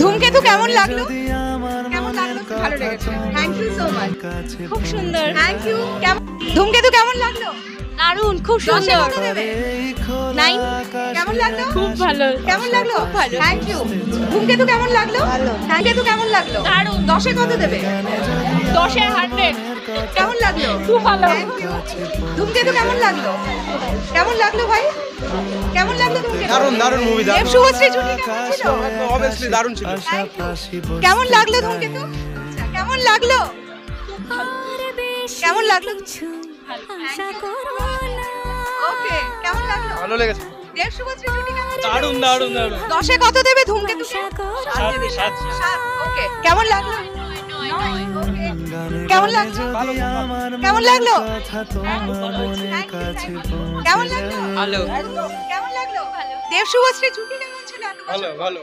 ধূমকেতু কেমন লাগলো? কেমন লাগলো? ভালো লেগেছে। Thank you so much. খুব সুন্দর। Thank you. ধূমকেতু কেমন লাগলো? দারুণ, খুব সুন্দর। 9 কেমন লাগলো? খুব ভালো। কেমন লাগলো? ভালো। Thank you. ধূমকেতু কেমন লাগলো? ভালো। ধূমকেতু কেমন লাগলো? দারুণ। 10-এ কত দেবে? 10-এ 100। কেমন লাগলো? খুব ভালো। Thank you. ধূমকেতু কেমন লাগলো? কেমন লাগলো ভাই? কেমন লাগলো ধূমকেতু? দারুণ মুভি দেব শুভশ্রী জুটি কেমন ছিল? অবভিয়াসলি দারুণ ছিল। কেমন লাগলো ধূমকেতু? কেমন লাগলো? কেমন লাগলো? ওকে, কেমন লাগলো? ভালো লেগেছে। দেব শুভশ্রী জুটি কেমন ছিল? দারুণ 10-এ কত দেবে ধূমকেতু? 7। ওকে, কেমন লাগলো? ওকে, কেমন লাগলো? কেমন লাগলো? কেমন লাগলো? ভালো। কেমন লাগলো? দেব শুভশ্রী জুটি কেমন ছিল? ভালো।